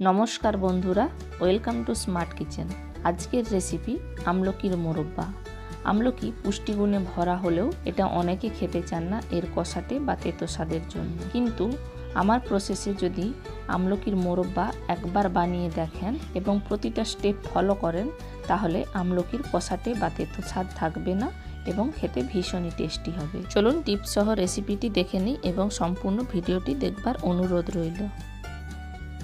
নমস্কার বন্ধুরা, welcome to smart kitchen. আজকের রেসিপি আমলকির মোরব্বা। আমলকি পুষ্টিগুণে ভরা হলেও এটা অনেকে খেতে চান না এর কষাটে বা তেতো স্বাদের জন্য। কিন্তু আমার প্রসেসে যদি আমলকির মোরব্বা একবার বানিয়ে দেখেন এবং প্রতিটা স্টেপ ফলো করেন, তাহলে আমলকির কষাটে বা তেতো স্বাদ থাকবে না এবং খেতে ভীষণই টেস্টি হবে। চলুন টিপস সহ রেসিপিটি দেখে নিই এবং সম্পূর্ণ ভিডিওটি দেখবার অনুরোধ রইল।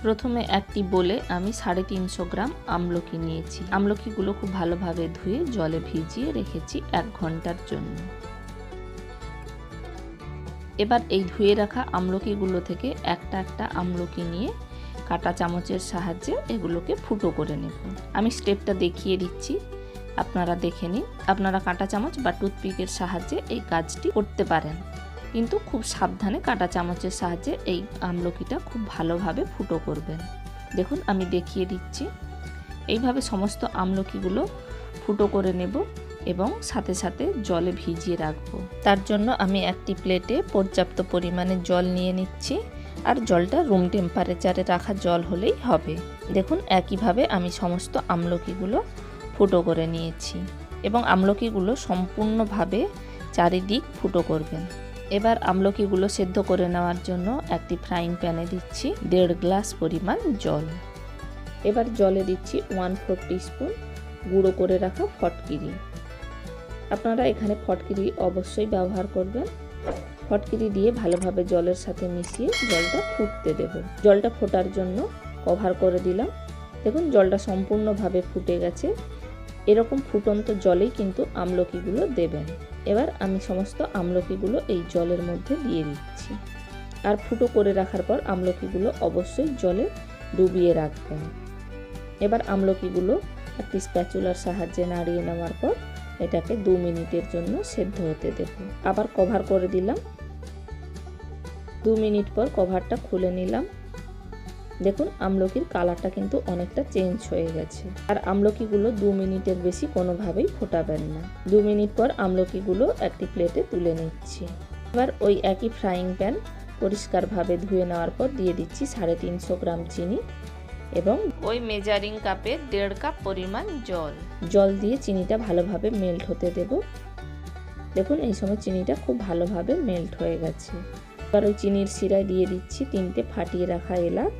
প্রথমে একটি বলে আমি 350 গ্রাম আমলকি নিয়েছি। আমলকিগুলো খুব ভালোভাবে ধুয়ে জলে ভিজিয়ে রেখেছি 1 ঘন্টার জন্য। এবার এই ধুয়ে রাখা আমলকিগুলো থেকে একটা একটা আমলকি নিয়ে কাঁটা চামচের সাহায্যে এগুলোকে ফুটো করে নেব। আমি স্টেপটা দেখিয়ে দিচ্ছি, আপনারা দেখে নিন। আপনারা কাঁটা চামচ বা টুথপিকের সাহায্যে এই কাজটি করতে পারেন, কিন্তু খুব সাবধানে কাঁটা চামচের সাহায্যে এই আমলকিটা খুব ভালোভাবে ফুটো করবেন। দেখুন আমি দেখিয়ে দিচ্ছি। এইভাবে সমস্ত আমলকিগুলো ফুটো করে নেব এবং সাথে সাথে জলে ভিজিয়ে রাখবো। তার জন্য আমি একটি প্লেটে পর্যাপ্ত পরিমাণে জল নিয়ে নিচ্ছি, আর জলটা রুম টেম্পারেচারে রাখা জল হলেই হবে। দেখুন একইভাবে আমি সমস্ত আমলকিগুলো ফুটো করে নিয়েছি এবং আমলকিগুলো সম্পূর্ণভাবে চারিদিক ফুটো করবেন। এবার আমলকিগুলো সেদ্ধ করে নেওয়ার জন্য একটি ফ্রাইং প্যানে দিচ্ছি 1.5 গ্লাস পরিমাণ জল। এবার জলে দিচ্ছি 1/4 টিস্পুন গুঁড়ো করে রাখা ফটকিরি। আপনারা এখানে ফটকিরি অবশ্যই ব্যবহার করবেন। ফটকিরি দিয়ে ভালোভাবে জলের সাথে মিশিয়ে জলটা ফুটতে দেব। জলটা ফোটার জন্য কভার করে দিলাম। দেখুন জলটা সম্পূর্ণভাবে ফুটে গেছে। এরকম ফুটন্ত জলেই কিন্তু আমলকিগুলো দেবেন। এবার আমি সমস্ত আমলকিগুলো এই জলের মধ্যে দিয়ে দিচ্ছি, আর ফুটো করে রাখার পর আমলকিগুলো অবশ্যই জলে ডুবিয়ে রাখবেন। এবার আমলকিগুলো একটি স্প্যাচুলার সাহায্যে নাড়িয়ে নেওয়ার পর এটাকে 2 মিনিটের জন্য সেদ্ধ হতে দেব। আবার কভার করে দিলাম। 2 মিনিট পর কভারটা খুলে নিলাম। দেখুন আমলকির কালারটা কিন্তু অনেকটা চেঞ্জ হয়ে গেছে। আর আমলকিগুলো 2 মিনিটের বেশি কোনোভাবেই ফোটাবেন না। 2 মিনিট পর আমলকিগুলো একটি প্লেটে তুলে নিচ্ছি। এবার ওই একই ফ্রাইং প্যান পরিষ্কারভাবে ধুয়ে নেওয়ার পর দিয়ে দিচ্ছি 350 গ্রাম চিনি এবং ওই মেজারিং কাপে 1.5 কাপ পরিমাণ জল দিয়ে চিনিটা ভালোভাবে মেল্ট হতে দেব। দেখুন এই সময় চিনিটা খুব ভালোভাবে মেল্ট হয়ে গেছে। এবার ওই চিনির শিরায় দিয়ে দিচ্ছি 3টে ফাটিয়ে রাখা এলাচ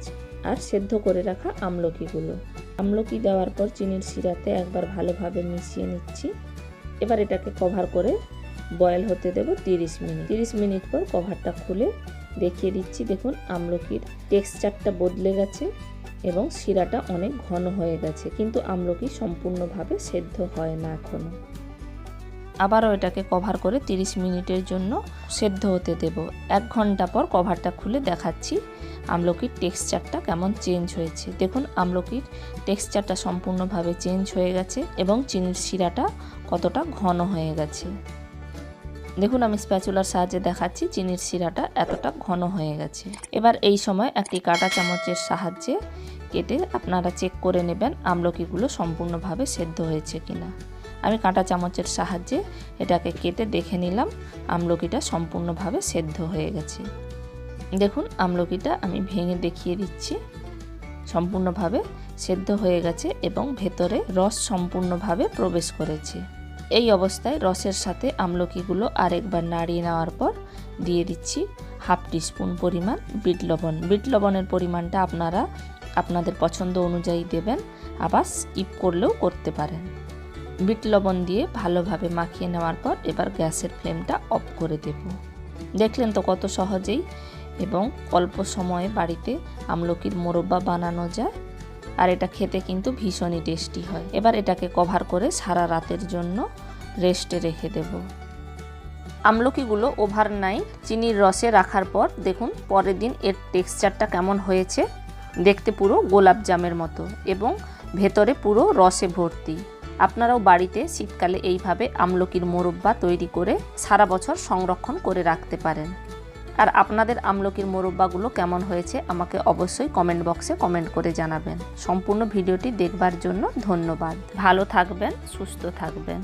আর সেদ্ধ করে রাখা আমলকিগুলো। আমলকি দেওয়ার পর চিনির শিরাতে একবার ভালোভাবে মিশিয়ে নিচ্ছি। এবার এটাকে কভার করে বয়েল হতে দেব 30 মিনিট। 30 মিনিট পর কভারটা খুলে দেখিয়ে দিচ্ছি। দেখুন আমলকির টেক্সচারটা বদলে গেছে এবং শিরাটা অনেক ঘন হয়ে গেছে, কিন্তু আমলকি সম্পূর্ণভাবে সেদ্ধ হয় না এখনো। আবারও এটাকে কভার করে 30 মিনিটের জন্য সেদ্ধ হতে দেব। 1 ঘন্টা পর কভারটা খুলে দেখাচ্ছি আমলকির টেক্সচারটা কেমন চেঞ্জ হয়েছে। দেখুন আমলকির টেক্সচারটা সম্পূর্ণভাবে চেঞ্জ হয়ে গেছে এবং চিনির শিরাটা কতটা ঘন হয়ে গেছে। দেখুন আমি স্প্যাচুলার সাহায্যে দেখাচ্ছি চিনির শিরাটা এতটা ঘন হয়ে গেছে। এবার এই সময় একটি কাঁটা চামচের সাহায্যে কেটে আপনারা চেক করে নেবেন আমলকিগুলো সম্পূর্ণভাবে সেদ্ধ হয়েছে কিনা। আমি কাঁটা চামচের সাহায্যে এটাকে কেটে দেখে নিলাম আমলকিটা সম্পূর্ণভাবে সেদ্ধ হয়ে গেছে। দেখুন আমলকিটা আমি ভেঙে দেখিয়ে দিচ্ছি, সম্পূর্ণভাবে সেদ্ধ হয়ে গেছে এবং ভেতরে রস সম্পূর্ণভাবে প্রবেশ করেছে। এই অবস্থায় রসের সাথে আমলকিগুলো আরেকবার নাড়িয়ে নেওয়ার পর দিয়ে দিচ্ছি 1/2 টিস্পুন পরিমাণ বিট লবণ। বিট লবণের পরিমাণটা আপনারা আপনাদের পছন্দ অনুযায়ী দেবেন, আবার স্কিপ করলেও করতে পারেন। বিট লবণ দিয়ে ভালোভাবে মাখিয়ে নেওয়ার পর এবার গ্যাসের ফ্লেমটা অফ করে দেব। দেখলেন তো কত সহজেই এবং অল্প সময়ে বাড়িতে আমলকির মোরব্বা বানানো যায়, আর এটা খেতে কিন্তু ভীষণই টেস্টি হয়। এবার এটাকে কভার করে সারা রাতের জন্য রেস্টে রেখে দেব। আমলকিগুলো ওভারনাইট চিনির রসে রাখার পর দেখুন পরের দিন এর টেক্সচারটা কেমন হয়েছে। দেখতে পুরো গোলাপ জামের মতো এবং ভেতরে পুরো রসে ভর্তি। আপনারাও বাড়িতে শীতকালে এইভাবে আমলকির মোরব্বা তৈরি করে সারা বছর সংরক্ষণ করে রাখতে পারেন। আর আপনাদের আমলকির মোরব্বাগুলো কেমন হয়েছে আমাকে অবশ্যই কমেন্ট বক্সে কমেন্ট করে জানাবেন। সম্পূর্ণ ভিডিওটি দেখবার জন্য ধন্যবাদ। ভালো থাকবেন, সুস্থ থাকবেন।